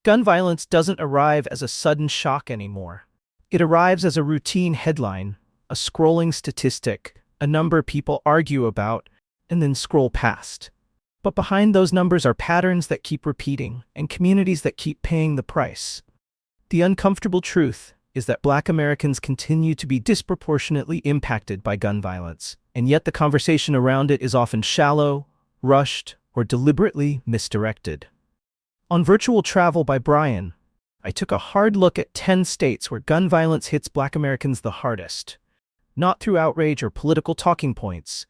Gun violence doesn't arrive as a sudden shock anymore. It arrives as a routine headline, a scrolling statistic, a number people argue about, and then scroll past. But behind those numbers are patterns that keep repeating, and communities that keep paying the price. The uncomfortable truth is that Black Americans continue to be disproportionately impacted by gun violence, and yet the conversation around it is often shallow, rushed, or deliberately misdirected. On Virtual Travel by Brian, I took a hard look at 10 states where gun violence hits Black Americans the hardest, not through outrage or political talking points,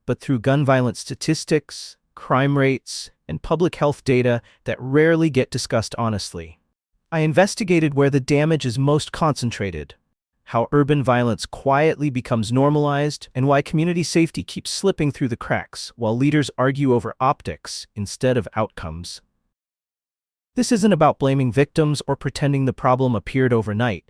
but through gun violence statistics, crime rates, and public health data that rarely get discussed honestly. I investigated where the damage is most concentrated, how urban violence quietly becomes normalized, and why community safety keeps slipping through the cracks while leaders argue over optics instead of outcomes. This isn't about blaming victims or pretending the problem appeared overnight.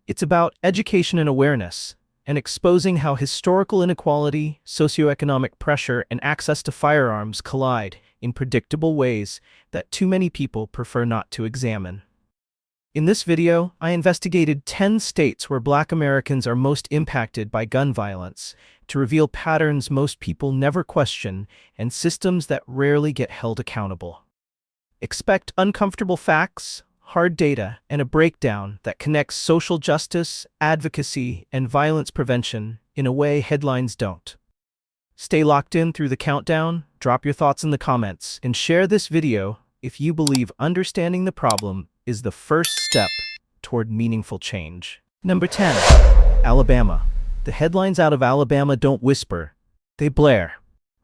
It's about education and awareness, and exposing how historical inequality, socioeconomic pressure, and access to firearms collide in predictable ways that too many people prefer not to examine. In this video, I investigated 10 states where Black Americans are most impacted by gun violence to reveal patterns most people never question and systems that rarely get held accountable. Expect uncomfortable facts, hard data, and a breakdown that connects social justice, advocacy, and violence prevention in a way headlines don't. Stay locked in through the countdown, drop your thoughts in the comments, and share this video if you believe understanding the problem is the first step toward meaningful change. Number 10. Alabama. The headlines out of Alabama don't whisper, they blare.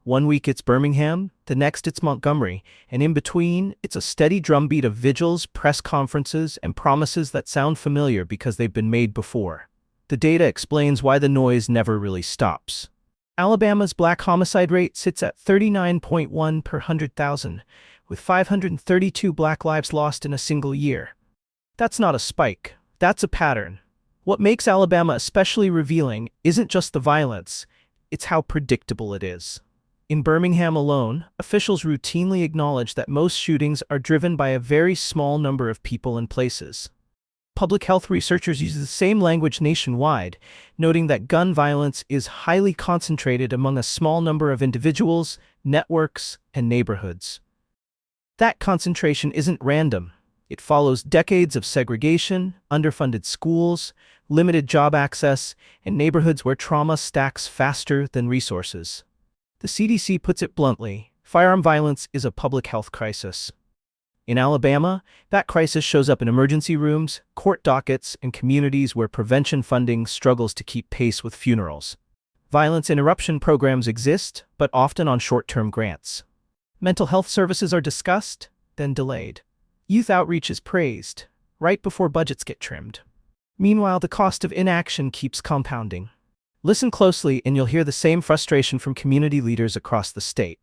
One week it's Birmingham, the next it's Montgomery, and in between, it's a steady drumbeat of vigils, press conferences, and promises that sound familiar because they've been made before. The data explains why the noise never really stops. Alabama's black homicide rate sits at 39.1 per 100,000, with 532 black lives lost in a single year. That's not a spike, that's a pattern. What makes Alabama especially revealing isn't just the violence, it's how predictable it is. In Birmingham alone, officials routinely acknowledge that most shootings are driven by a very small number of people and places. Public health researchers use the same language nationwide, noting that gun violence is highly concentrated among a small number of individuals, networks, and neighborhoods. That concentration isn't random. It follows decades of segregation, underfunded schools, limited job access, and neighborhoods where trauma stacks faster than resources. The CDC puts it bluntly, firearm violence is a public health crisis. In Alabama, that crisis shows up in emergency rooms, court dockets, and communities where prevention funding struggles to keep pace with funerals. Violence interruption programs exist, but often on short-term grants. Mental health services are discussed, then delayed. Youth outreach is praised, right before budgets get trimmed. Meanwhile, the cost of inaction keeps compounding. Listen closely and you'll hear the same frustration from community leaders across the state.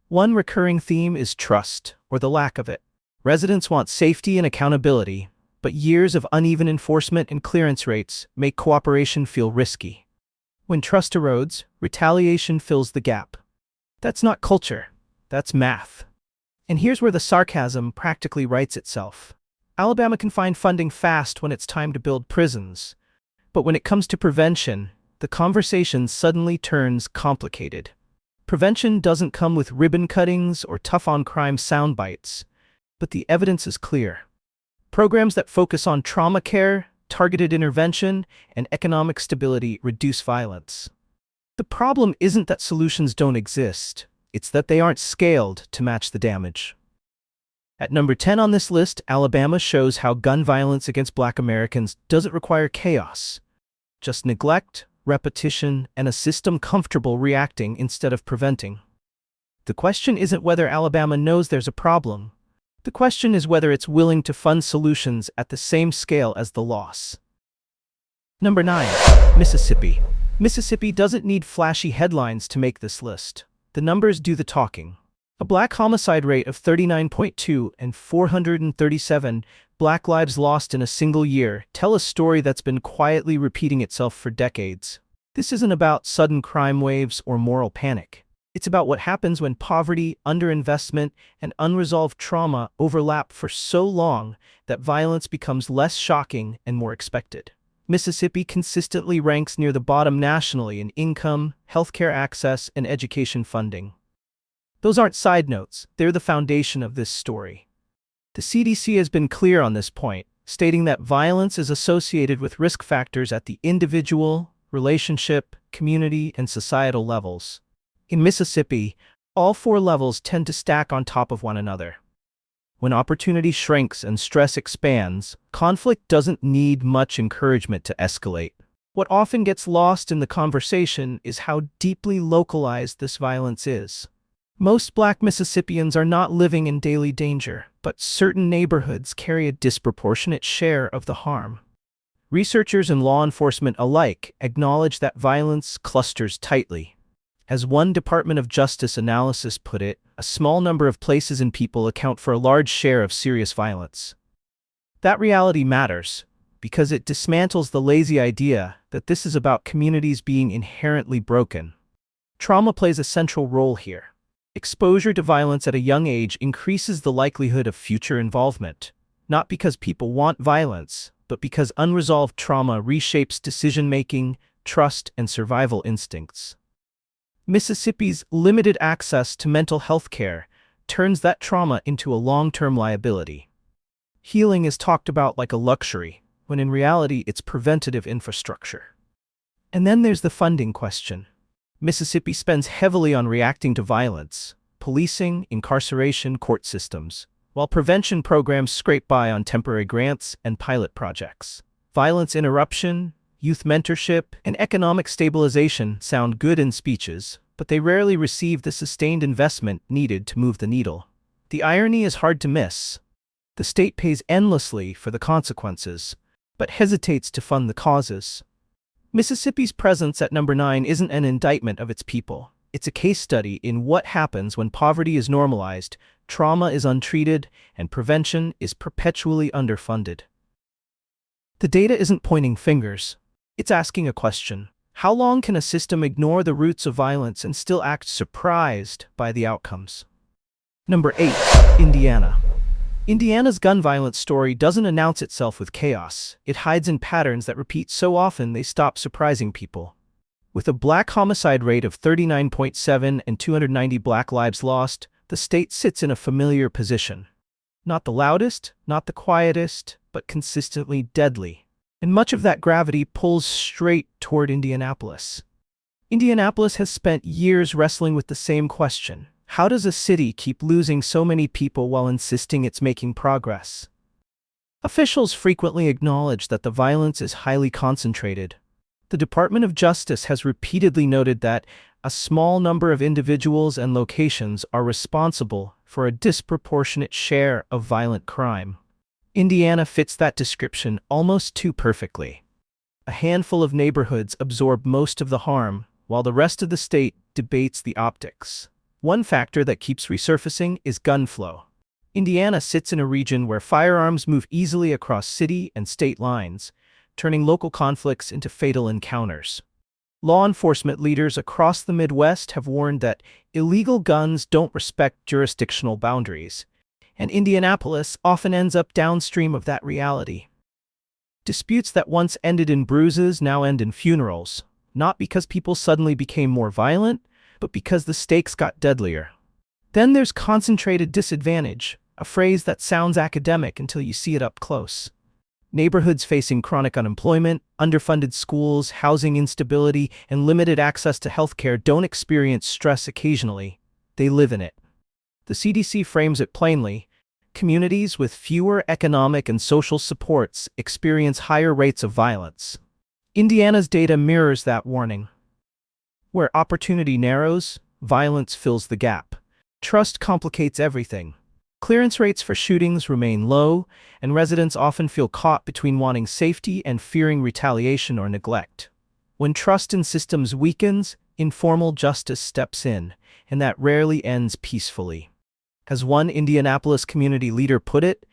One recurring theme is trust, or the lack of it. Residents want safety and accountability, but years of uneven enforcement and clearance rates make cooperation feel risky. When trust erodes, retaliation fills the gap. That's not culture, that's math. And here's where the sarcasm practically writes itself. Alabama can find funding fast when it's time to build prisons, but when it comes to prevention, the conversation suddenly turns complicated. Prevention doesn't come with ribbon cuttings or tough-on-crime soundbites, but the evidence is clear. Programs that focus on trauma care, targeted intervention, and economic stability reduce violence. The problem isn't that solutions don't exist, it's that they aren't scaled to match the damage. At number 10 on this list, Alabama shows how gun violence against Black Americans doesn't require chaos, just neglect, repetition, and a system comfortable reacting instead of preventing. The question isn't whether Alabama knows there's a problem. The question is whether it's willing to fund solutions at the same scale as the loss. Number 9. Mississippi. Mississippi doesn't need flashy headlines to make this list. The numbers do the talking. A black homicide rate of 39.2 and 437 black lives lost in a single year tell a story that's been quietly repeating itself for decades. This isn't about sudden crime waves or moral panic. It's about what happens when poverty, underinvestment, and unresolved trauma overlap for so long that violence becomes less shocking and more expected. Mississippi consistently ranks near the bottom nationally in income, healthcare access, and education funding. Those aren't side notes, they're the foundation of this story. The CDC has been clear on this point, stating that violence is associated with risk factors at the individual, relationship, community, and societal levels. In Mississippi, all four levels tend to stack on top of one another. When opportunity shrinks and stress expands, conflict doesn't need much encouragement to escalate. What often gets lost in the conversation is how deeply localized this violence is. Most Black Mississippians are not living in daily danger, but certain neighborhoods carry a disproportionate share of the harm. Researchers and law enforcement alike acknowledge that violence clusters tightly. As one Department of Justice analysis put it, a small number of places and people account for a large share of serious violence. That reality matters, because it dismantles the lazy idea that this is about communities being inherently broken. Trauma plays a central role here. Exposure to violence at a young age increases the likelihood of future involvement, not because people want violence, but because unresolved trauma reshapes decision-making, trust, and survival instincts. Mississippi's limited access to mental health care turns that trauma into a long-term liability. Healing is talked about like a luxury, when in reality it's preventative infrastructure. And then there's the funding question. Mississippi spends heavily on reacting to violence, policing, incarceration, court systems, while prevention programs scrape by on temporary grants and pilot projects. Violence interruption, youth mentorship, and economic stabilization sound good in speeches, but they rarely receive the sustained investment needed to move the needle. The irony is hard to miss. The state pays endlessly for the consequences, but hesitates to fund the causes. Mississippi's presence at number 9 isn't an indictment of its people. It's a case study in what happens when poverty is normalized, trauma is untreated, and prevention is perpetually underfunded. The data isn't pointing fingers. It's asking a question. How long can a system ignore the roots of violence and still act surprised by the outcomes? Number 8. Indiana. Indiana's gun violence story doesn't announce itself with chaos. It hides in patterns that repeat so often they stop surprising people. With a Black homicide rate of 39.7 and 290 Black lives lost, the state sits in a familiar position. Not the loudest, not the quietest, but consistently deadly. And much of that gravity pulls straight toward Indianapolis. Indianapolis has spent years wrestling with the same question. How does a city keep losing so many people while insisting it's making progress? Officials frequently acknowledge that the violence is highly concentrated. The Department of Justice has repeatedly noted that a small number of individuals and locations are responsible for a disproportionate share of violent crime. Indiana fits that description almost too perfectly. A handful of neighborhoods absorb most of the harm, while the rest of the state debates the optics. One factor that keeps resurfacing is gun flow. Indiana sits in a region where firearms move easily across city and state lines, turning local conflicts into fatal encounters. Law enforcement leaders across the Midwest have warned that illegal guns don't respect jurisdictional boundaries, and Indianapolis often ends up downstream of that reality. Disputes that once ended in bruises now end in funerals, not because people suddenly became more violent, but because the stakes got deadlier. Then there's concentrated disadvantage, a phrase that sounds academic until you see it up close. Neighborhoods facing chronic unemployment, underfunded schools, housing instability, and limited access to healthcare don't experience stress occasionally. They live in it. The CDC frames it plainly. Communities with fewer economic and social supports experience higher rates of violence. Indiana's data mirrors that warning. Where opportunity narrows, violence fills the gap. Trust complicates everything. Clearance rates for shootings remain low, and residents often feel caught between wanting safety and fearing retaliation or neglect. When trust in systems weakens, informal justice steps in, and that rarely ends peacefully. As one Indianapolis community leader put it,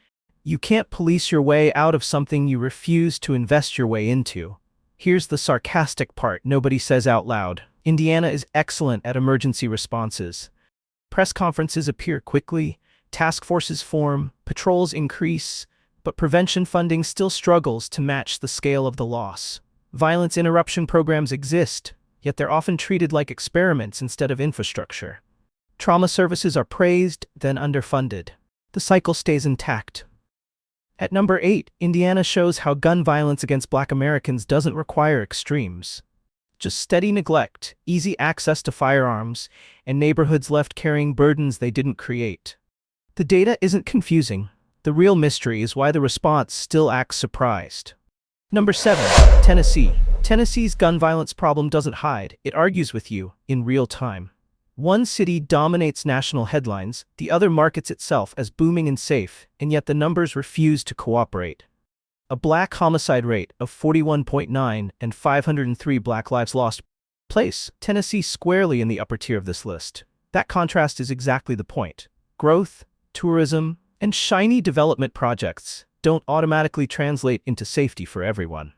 "You can't police your way out of something you refuse to invest your way into." Here's the sarcastic part nobody says out loud. Indiana is excellent at emergency responses. Press conferences appear quickly, task forces form, patrols increase, but prevention funding still struggles to match the scale of the loss. Violence interruption programs exist, yet they're often treated like experiments instead of infrastructure. Trauma services are praised, then underfunded. The cycle stays intact. At number 8, Indiana shows how gun violence against Black Americans doesn't require extremes. Just steady neglect, easy access to firearms, and neighborhoods left carrying burdens they didn't create. The data isn't confusing. The real mystery is why the response still acts surprised. Number 7, Tennessee. Tennessee's gun violence problem doesn't hide, it argues with you in real time. One city dominates national headlines, the other markets itself as booming and safe, and yet the numbers refuse to cooperate. A Black homicide rate of 41.9 and 503 Black lives lost place Tennessee squarely in the upper tier of this list. That contrast is exactly the point. Growth, tourism, and shiny development projects don't automatically translate into safety for everyone.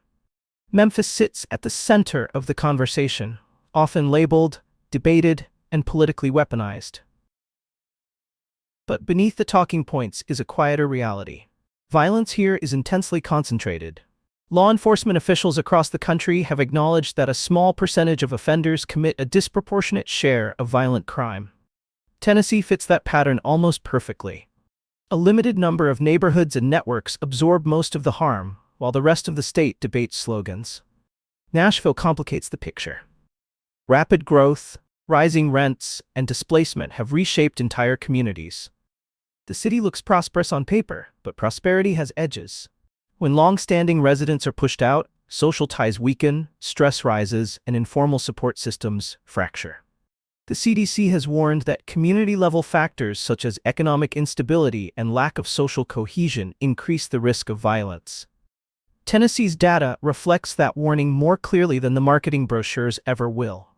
Memphis sits at the center of the conversation, often labeled, debated, and politically weaponized. But beneath the talking points is a quieter reality. Violence here is intensely concentrated. Law enforcement officials across the country have acknowledged that a small percentage of offenders commit a disproportionate share of violent crime. Tennessee fits that pattern almost perfectly. A limited number of neighborhoods and networks absorb most of the harm, while the rest of the state debates slogans. Nashville complicates the picture. Rapid growth, rising rents, and displacement have reshaped entire communities. The city looks prosperous on paper, but prosperity has edges. When long-standing residents are pushed out, social ties weaken, stress rises, and informal support systems fracture. The CDC has warned that community-level factors such as economic instability and lack of social cohesion increase the risk of violence. Tennessee's data reflects that warning more clearly than the marketing brochures ever will.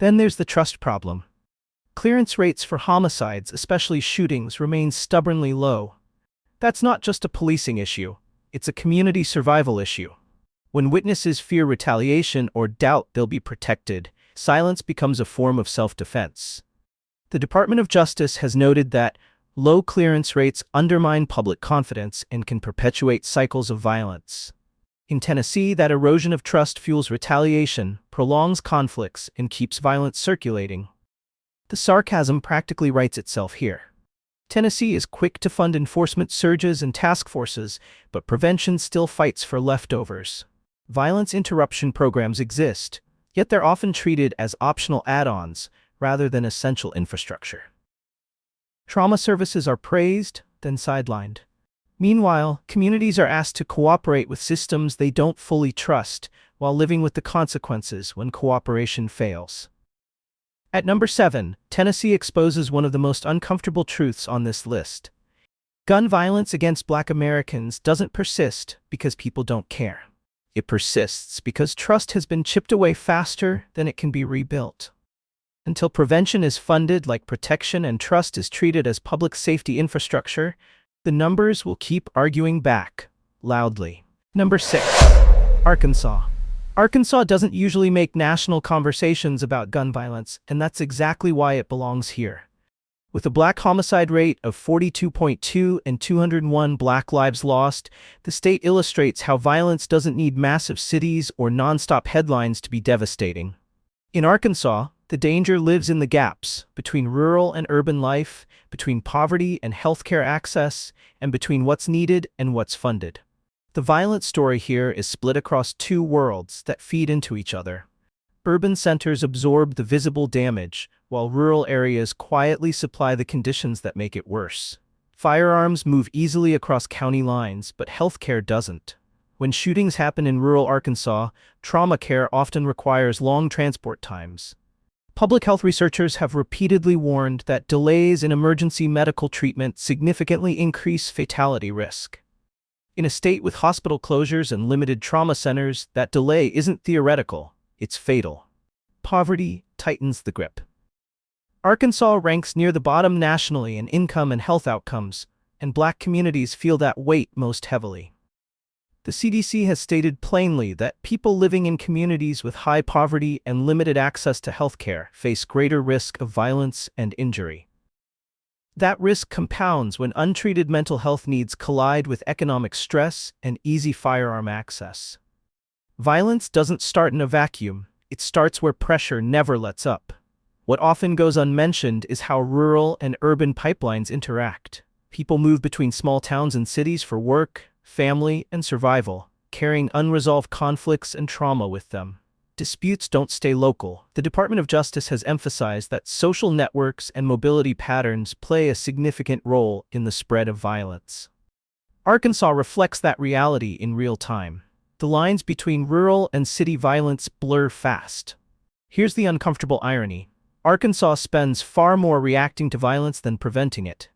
Then there's the trust problem. Clearance rates for homicides, especially shootings, remain stubbornly low. That's not just a policing issue, it's a community survival issue. When witnesses fear retaliation or doubt they'll be protected, silence becomes a form of self-defense. The Department of Justice has noted that low clearance rates undermine public confidence and can perpetuate cycles of violence. In Tennessee, that erosion of trust fuels retaliation, prolongs conflicts, and keeps violence circulating. The sarcasm practically writes itself here. Tennessee is quick to fund enforcement surges and task forces, but prevention still fights for leftovers. Violence interruption programs exist, yet they're often treated as optional add-ons rather than essential infrastructure. Trauma services are praised, then sidelined. Meanwhile, communities are asked to cooperate with systems they don't fully trust, while living with the consequences when cooperation fails. At number 7, Tennessee exposes one of the most uncomfortable truths on this list. Gun violence against Black Americans doesn't persist because people don't care. It persists because trust has been chipped away faster than it can be rebuilt. Until prevention is funded like protection and trust is treated as public safety infrastructure, the numbers will keep arguing back, loudly. Number 6. Arkansas. Arkansas doesn't usually make national conversations about gun violence, and that's exactly why it belongs here. With a Black homicide rate of 42.2 and 201 Black lives lost, the state illustrates how violence doesn't need massive cities or nonstop headlines to be devastating. In Arkansas, the danger lives in the gaps between rural and urban life, between poverty and healthcare access, and between what's needed and what's funded. The violent story here is split across two worlds that feed into each other. Urban centers absorb the visible damage, while rural areas quietly supply the conditions that make it worse. Firearms move easily across county lines, but healthcare doesn't. When shootings happen in rural Arkansas, trauma care often requires long transport times. Public health researchers have repeatedly warned that delays in emergency medical treatment significantly increase fatality risk. In a state with hospital closures and limited trauma centers, that delay isn't theoretical, it's fatal. Poverty tightens the grip. Arkansas ranks near the bottom nationally in income and health outcomes, and Black communities feel that weight most heavily. The CDC has stated plainly that people living in communities with high poverty and limited access to healthcare face greater risk of violence and injury. That risk compounds when untreated mental health needs collide with economic stress and easy firearm access. Violence doesn't start in a vacuum, it starts where pressure never lets up. What often goes unmentioned is how rural and urban pipelines interact. People move between small towns and cities for work, family, and survival, carrying unresolved conflicts and trauma with them. Disputes don't stay local. The Department of Justice has emphasized that social networks and mobility patterns play a significant role in the spread of violence. Arkansas reflects that reality in real time. The lines between rural and city violence blur fast. Here's the uncomfortable irony. Arkansas spends far more reacting to violence than preventing it.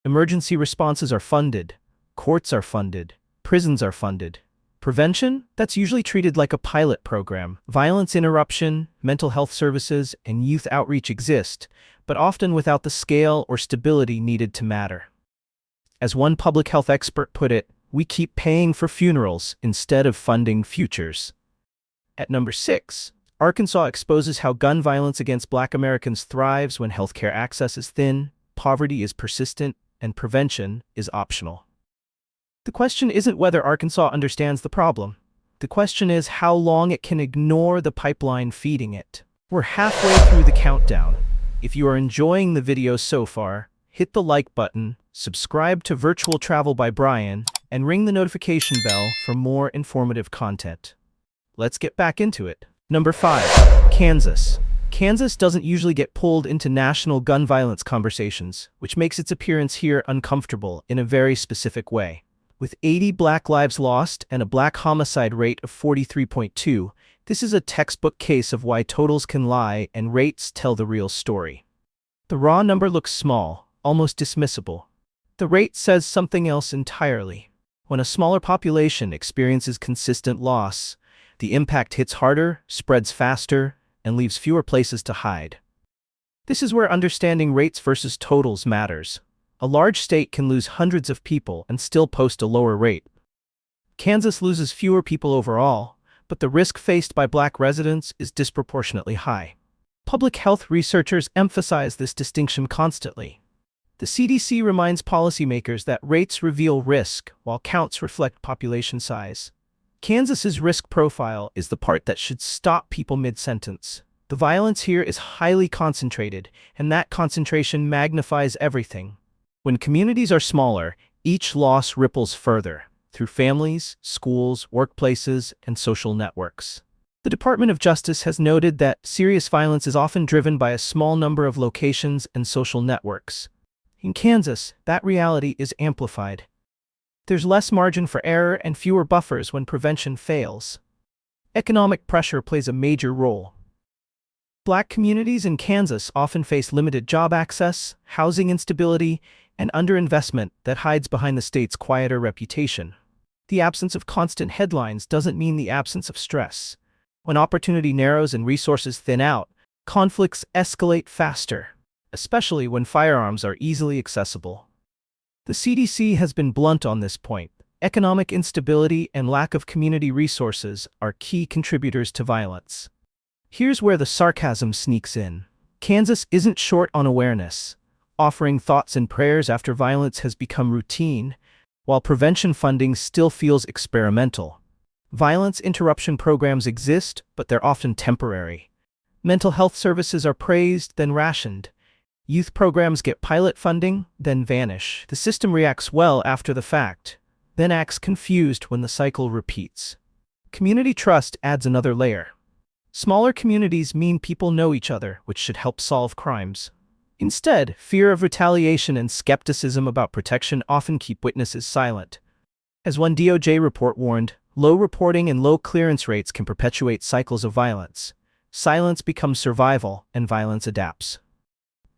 Emergency responses are funded. Courts are funded. Prisons are funded. Prevention? That's usually treated like a pilot program. Violence interruption, mental health services, and youth outreach exist, but often without the scale or stability needed to matter. As one public health expert put it, we keep paying for funerals instead of funding futures. At number 6, Arkansas exposes how gun violence against Black Americans thrives when healthcare access is thin, poverty is persistent, and prevention is optional. The question isn't whether Arkansas understands the problem. The question is how long it can ignore the pipeline feeding it. We're halfway through the countdown. If you are enjoying the video so far, hit the like button, subscribe to Virtual Travel by Brian, and ring the notification bell for more informative content. Let's get back into it. Number 5. Kansas. Kansas doesn't usually get pulled into national gun violence conversations, which makes its appearance here uncomfortable in a very specific way. With 80 Black lives lost and a Black homicide rate of 43.2, this is a textbook case of why totals can lie and rates tell the real story. The raw number looks small, almost dismissible. The rate says something else entirely. When a smaller population experiences consistent loss, the impact hits harder, spreads faster, and leaves fewer places to hide. This is where understanding rates versus totals matters. A large state can lose hundreds of people and still post a lower rate. Kansas loses fewer people overall, but the risk faced by Black residents is disproportionately high. Public health researchers emphasize this distinction constantly. The CDC reminds policymakers that rates reveal risk, while counts reflect population size. Kansas's risk profile is the part that should stop people mid-sentence. The violence here is highly concentrated, and that concentration magnifies everything. When communities are smaller, each loss ripples further, through families, schools, workplaces, and social networks. The Department of Justice has noted that serious violence is often driven by a small number of locations and social networks. In Kansas, that reality is amplified. There's less margin for error and fewer buffers when prevention fails. Economic pressure plays a major role. Black communities in Kansas often face limited job access, housing instability, and underinvestment that hides behind the state's quieter reputation. The absence of constant headlines doesn't mean the absence of stress. When opportunity narrows and resources thin out, conflicts escalate faster, especially when firearms are easily accessible. The CDC has been blunt on this point. Economic instability and lack of community resources are key contributors to violence. Here's where the sarcasm sneaks in. Kansas isn't short on awareness. Offering thoughts and prayers after violence has become routine, while prevention funding still feels experimental. Violence interruption programs exist, but they're often temporary. Mental health services are praised, then rationed. Youth programs get pilot funding, then vanish. The system reacts well after the fact, then acts confused when the cycle repeats. Community trust adds another layer. Smaller communities mean people know each other, which should help solve crimes. Instead, fear of retaliation and skepticism about protection often keep witnesses silent. As one DOJ report warned, low reporting and low clearance rates can perpetuate cycles of violence. Silence becomes survival, and violence adapts.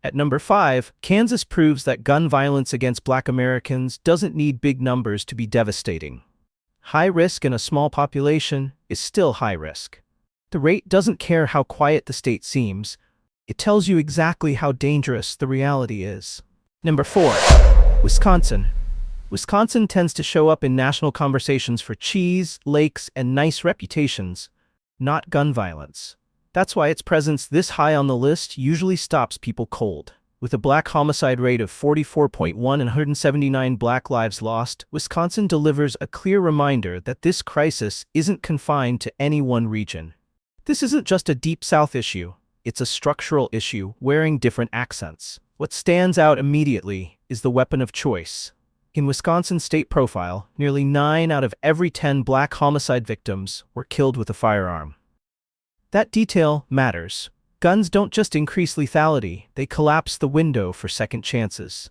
At number 5, Kansas proves that gun violence against Black Americans doesn't need big numbers to be devastating. High risk in a small population is still high risk. The rate doesn't care how quiet the state seems. It tells you exactly how dangerous the reality is. Number 4. Wisconsin. Wisconsin tends to show up in national conversations for cheese, lakes, and nice reputations, not gun violence. That's why its presence this high on the list usually stops people cold. With a black homicide rate of 44.1 and 179 black lives lost, Wisconsin delivers a clear reminder that this crisis isn't confined to any one region. This isn't just a Deep South issue, it's a structural issue wearing different accents. What stands out immediately is the weapon of choice. In Wisconsin's state profile, nearly 9 out of every 10 black homicide victims were killed with a firearm. That detail matters. Guns don't just increase lethality, they collapse the window for second chances.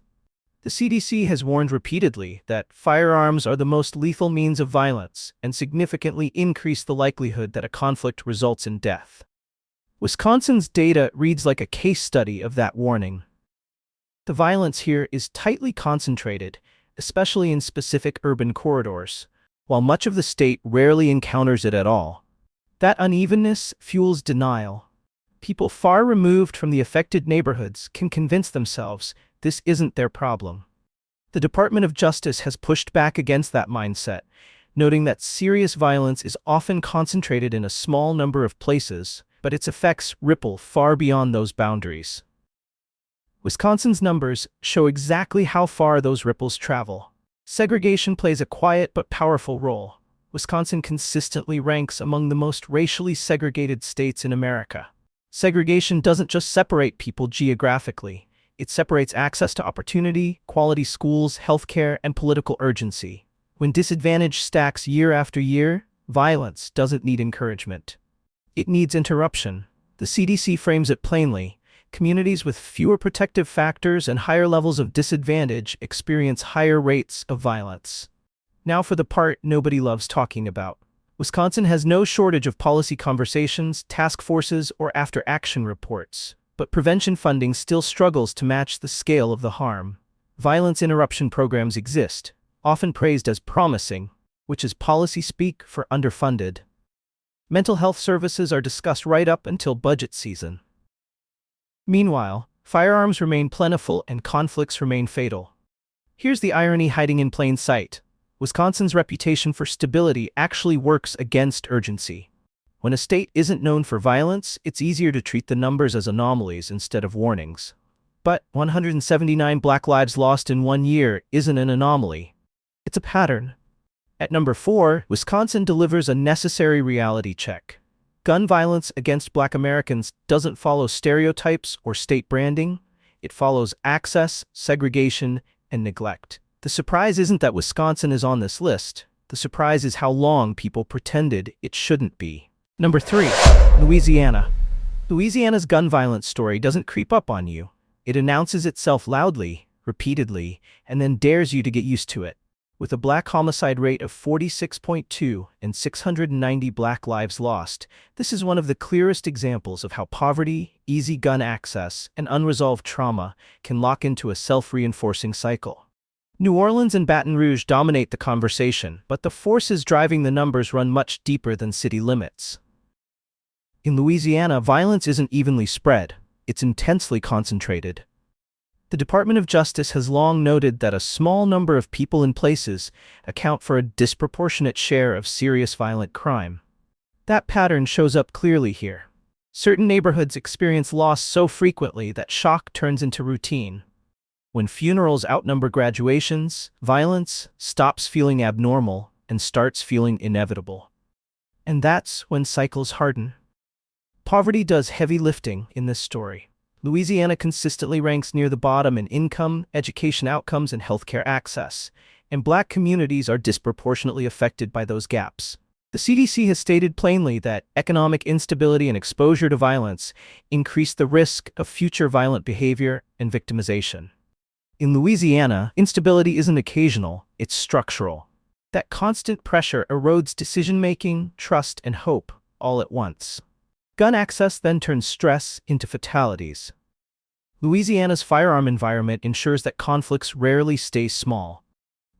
The CDC has warned repeatedly that firearms are the most lethal means of violence and significantly increase the likelihood that a conflict results in death. Wisconsin's data reads like a case study of that warning. The violence here is tightly concentrated, especially in specific urban corridors, while much of the state rarely encounters it at all. That unevenness fuels denial. People far removed from the affected neighborhoods can convince themselves this isn't their problem. The Department of Justice has pushed back against that mindset, noting that serious violence is often concentrated in a small number of places, but its effects ripple far beyond those boundaries. Wisconsin's numbers show exactly how far those ripples travel. Segregation plays a quiet but powerful role. Wisconsin consistently ranks among the most racially segregated states in America. Segregation doesn't just separate people geographically, it separates access to opportunity, quality schools, healthcare, and political urgency. When disadvantage stacks year after year, violence doesn't need encouragement. It needs interruption. The CDC frames it plainly. Communities with fewer protective factors and higher levels of disadvantage experience higher rates of violence. Now for the part nobody loves talking about. Wisconsin has no shortage of policy conversations, task forces, or after-action reports, but prevention funding still struggles to match the scale of the harm. Violence interruption programs exist, often praised as promising, which is policy speak for underfunded. Mental health services are discussed right up until budget season. Meanwhile, firearms remain plentiful and conflicts remain fatal. Here's the irony hiding in plain sight. Wisconsin's reputation for stability actually works against urgency. When a state isn't known for violence, it's easier to treat the numbers as anomalies instead of warnings. But 179 black lives lost in 1 year isn't an anomaly. It's a pattern. At number 4, Wisconsin delivers a necessary reality check. Gun violence against Black Americans doesn't follow stereotypes or state branding. It follows access, segregation, and neglect. The surprise isn't that Wisconsin is on this list. The surprise is how long people pretended it shouldn't be. Number 3, Louisiana. Louisiana's gun violence story doesn't creep up on you. It announces itself loudly, repeatedly, and then dares you to get used to it. With a black homicide rate of 46.2 and 690 black lives lost, this is one of the clearest examples of how poverty, easy gun access, and unresolved trauma can lock into a self-reinforcing cycle. New Orleans and Baton Rouge dominate the conversation, but the forces driving the numbers run much deeper than city limits. In Louisiana, violence isn't evenly spread, it's intensely concentrated. The Department of Justice has long noted that a small number of people and places account for a disproportionate share of serious violent crime. That pattern shows up clearly here. Certain neighborhoods experience loss so frequently that shock turns into routine. When funerals outnumber graduations, violence stops feeling abnormal and starts feeling inevitable. And that's when cycles harden. Poverty does heavy lifting in this story. Louisiana consistently ranks near the bottom in income, education outcomes, and healthcare access, and Black communities are disproportionately affected by those gaps. The CDC has stated plainly that economic instability and exposure to violence increase the risk of future violent behavior and victimization. In Louisiana, instability isn't occasional, it's structural. That constant pressure erodes decision-making, trust, and hope all at once. Gun access then turns stress into fatalities. Louisiana's firearm environment ensures that conflicts rarely stay small.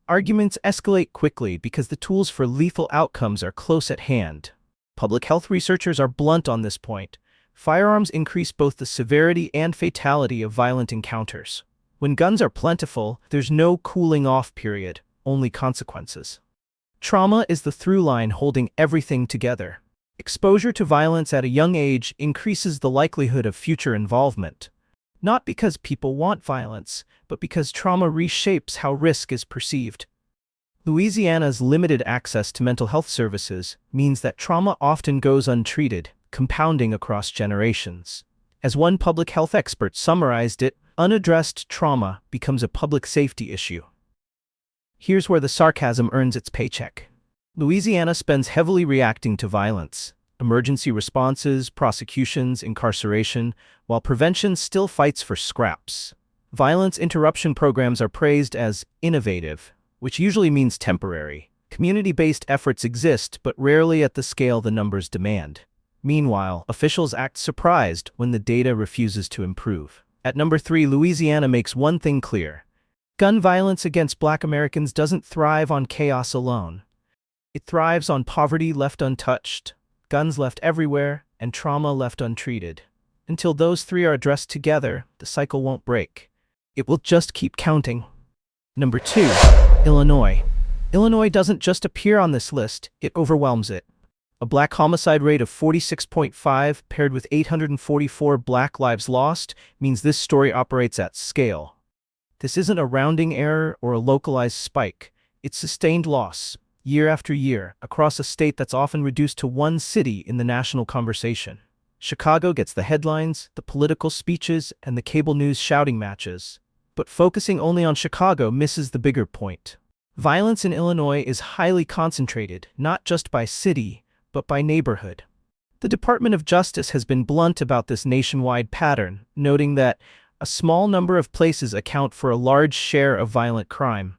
Arguments escalate quickly because the tools for lethal outcomes are close at hand. Public health researchers are blunt on this point. Firearms increase both the severity and fatality of violent encounters. When guns are plentiful, there's no cooling off period. only consequences. Trauma is the through line holding everything together. Exposure to violence at a young age increases the likelihood of future involvement. Not because people want violence, but because trauma reshapes how risk is perceived. Louisiana's limited access to mental health services means that trauma often goes untreated, compounding across generations. As one public health expert summarized it, unaddressed trauma becomes a public safety issue. Here's where the sarcasm earns its paycheck. Louisiana spends heavily reacting to violence, emergency responses, prosecutions, incarceration, while prevention still fights for scraps. Violence interruption programs are praised as innovative, which usually means temporary. Community-based efforts exist, but rarely at the scale the numbers demand. Meanwhile, officials act surprised when the data refuses to improve. At number 3, Louisiana makes one thing clear. Gun violence against Black Americans doesn't thrive on chaos alone. It thrives on poverty left untouched, guns left everywhere, and trauma left untreated. Until those three are addressed together, the cycle won't break. It will just keep counting. Number 2, Illinois. Illinois doesn't just appear on this list, it overwhelms it. A Black homicide rate of 46.5 paired with 844 Black lives lost means this story operates at scale. This isn't a rounding error or a localized spike. It's sustained loss, year after year, across a state that's often reduced to one city in the national conversation. Chicago gets the headlines, the political speeches, and the cable news shouting matches. But focusing only on Chicago misses the bigger point. Violence in Illinois is highly concentrated, not just by city, but by neighborhood. The Department of Justice has been blunt about this nationwide pattern, noting that a small number of places account for a large share of violent crime.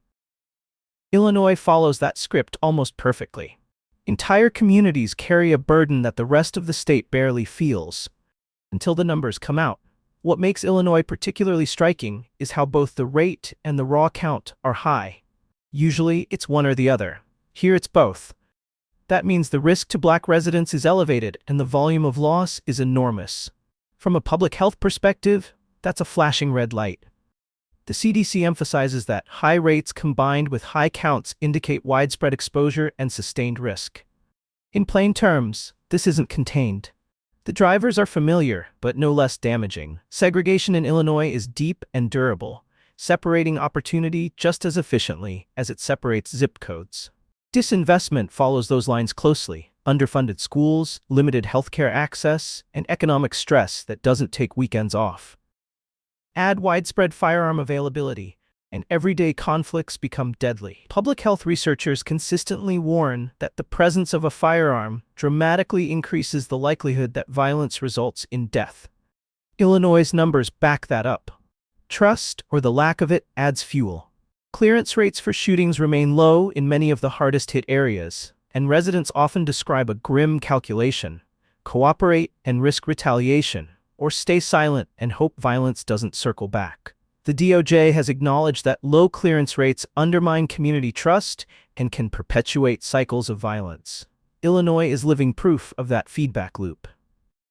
Illinois follows that script almost perfectly. Entire communities carry a burden that the rest of the state barely feels, until the numbers come out. What makes Illinois particularly striking is how both the rate and the raw count are high. Usually, it's one or the other. Here it's both. That means the risk to Black residents is elevated and the volume of loss is enormous. From a public health perspective, that's a flashing red light. The CDC emphasizes that high rates combined with high counts indicate widespread exposure and sustained risk. In plain terms, this isn't contained. The drivers are familiar, but no less damaging. Segregation in Illinois is deep and durable, separating opportunity just as efficiently as it separates zip codes. Disinvestment follows those lines closely. Underfunded schools, limited healthcare access, and economic stress that doesn't take weekends off. Add widespread firearm availability, and everyday conflicts become deadly. Public health researchers consistently warn that the presence of a firearm dramatically increases the likelihood that violence results in death. Illinois' numbers back that up. Trust, or the lack of it, adds fuel. Clearance rates for shootings remain low in many of the hardest-hit areas, and residents often describe a grim calculation: cooperate and risk retaliation, or stay silent and hope violence doesn't circle back. The DOJ has acknowledged that low clearance rates undermine community trust and can perpetuate cycles of violence. Illinois is living proof of that feedback loop.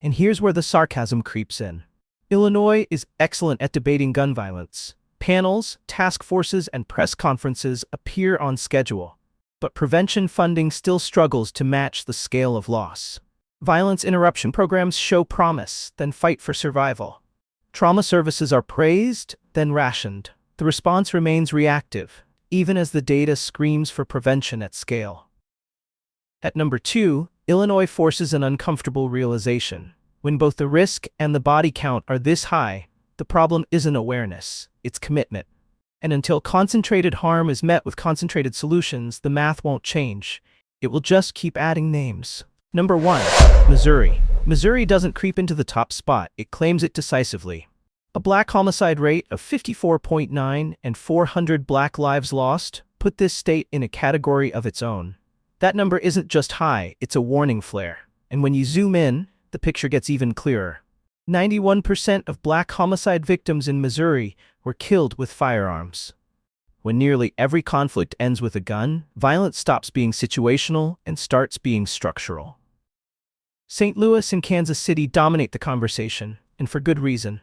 And here's where the sarcasm creeps in. Illinois is excellent at debating gun violence. Panels, task forces, and press conferences appear on schedule, but prevention funding still struggles to match the scale of loss. Violence interruption programs show promise, then fight for survival. Trauma services are praised, then rationed. The response remains reactive, even as the data screams for prevention at scale. At number 2, Illinois forces an uncomfortable realization. When both the risk and the body count are this high, the problem isn't awareness, it's commitment. And until concentrated harm is met with concentrated solutions, the math won't change. It will just keep adding names. Number 1, Missouri. Missouri doesn't creep into the top spot, it claims it decisively. A Black homicide rate of 54.9 and 400 Black lives lost put this state in a category of its own. That number isn't just high, it's a warning flare. And when you zoom in, the picture gets even clearer. 91% of Black homicide victims in Missouri were killed with firearms. When nearly every conflict ends with a gun, violence stops being situational and starts being structural. St. Louis and Kansas City dominate the conversation, and for good reason.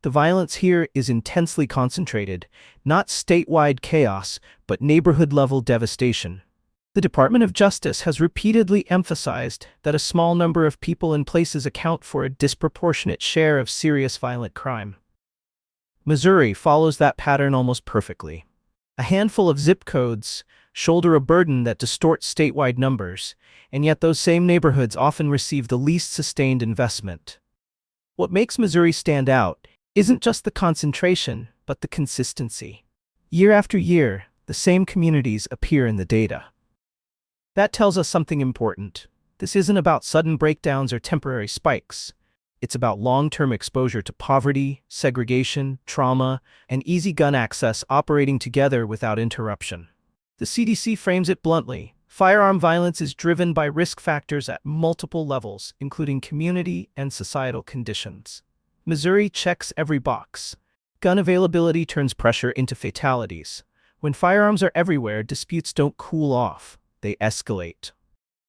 The violence here is intensely concentrated, not statewide chaos, but neighborhood-level devastation. The Department of Justice has repeatedly emphasized that a small number of people and places account for a disproportionate share of serious violent crime. Missouri follows that pattern almost perfectly. A handful of zip codes shoulder a burden that distorts statewide numbers, and yet those same neighborhoods often receive the least sustained investment. What makes Missouri stand out isn't just the concentration, but the consistency. Year after year, the same communities appear in the data. That tells us something important. This isn't about sudden breakdowns or temporary spikes. It's about long-term exposure to poverty, segregation, trauma, and easy gun access operating together without interruption. The CDC frames it bluntly. Firearm violence is driven by risk factors at multiple levels, including community and societal conditions. Missouri checks every box. Gun availability turns pressure into fatalities. When firearms are everywhere, disputes don't cool off. They escalate.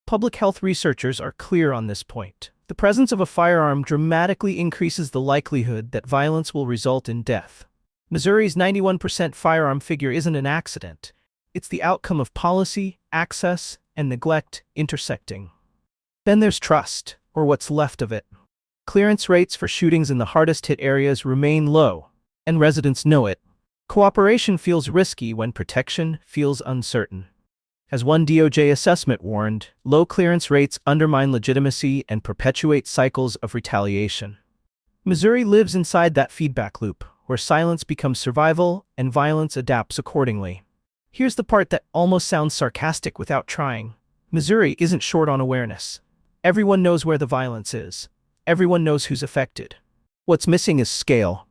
Public health researchers are clear on this point. The presence of a firearm dramatically increases the likelihood that violence will result in death. Missouri's 91% firearm figure isn't an accident. It's the outcome of policy, access, and neglect intersecting. Then there's trust, or what's left of it. Clearance rates for shootings in the hardest-hit areas remain low, and residents know it. Cooperation feels risky when protection feels uncertain. As one DOJ assessment warned, low clearance rates undermine legitimacy and perpetuate cycles of retaliation. Missouri lives inside that feedback loop, where silence becomes survival and violence adapts accordingly. Here's the part that almost sounds sarcastic without trying. Missouri isn't short on awareness. Everyone knows where the violence is. Everyone knows who's affected. What's missing is scale.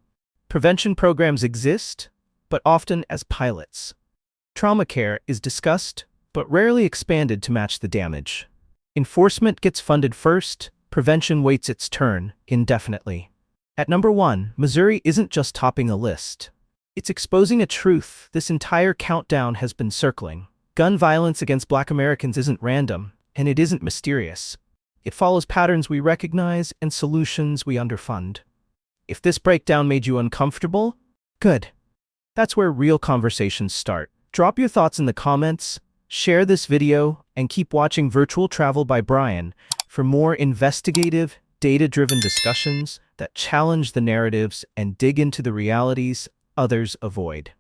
Prevention programs exist, but often as pilots. Trauma care is discussed, but rarely expanded to match the damage. Enforcement gets funded first, prevention waits its turn indefinitely. At number 1, Missouri isn't just topping a list. It's exposing a truth this entire countdown has been circling. Gun violence against Black Americans isn't random, and it isn't mysterious. It follows patterns we recognize and solutions we underfund. If this breakdown made you uncomfortable, good. That's where real conversations start. Drop your thoughts in the comments, share this video, and keep watching Virtual Travel by Brian for more investigative, data-driven discussions that challenge the narratives and dig into the realities others avoid.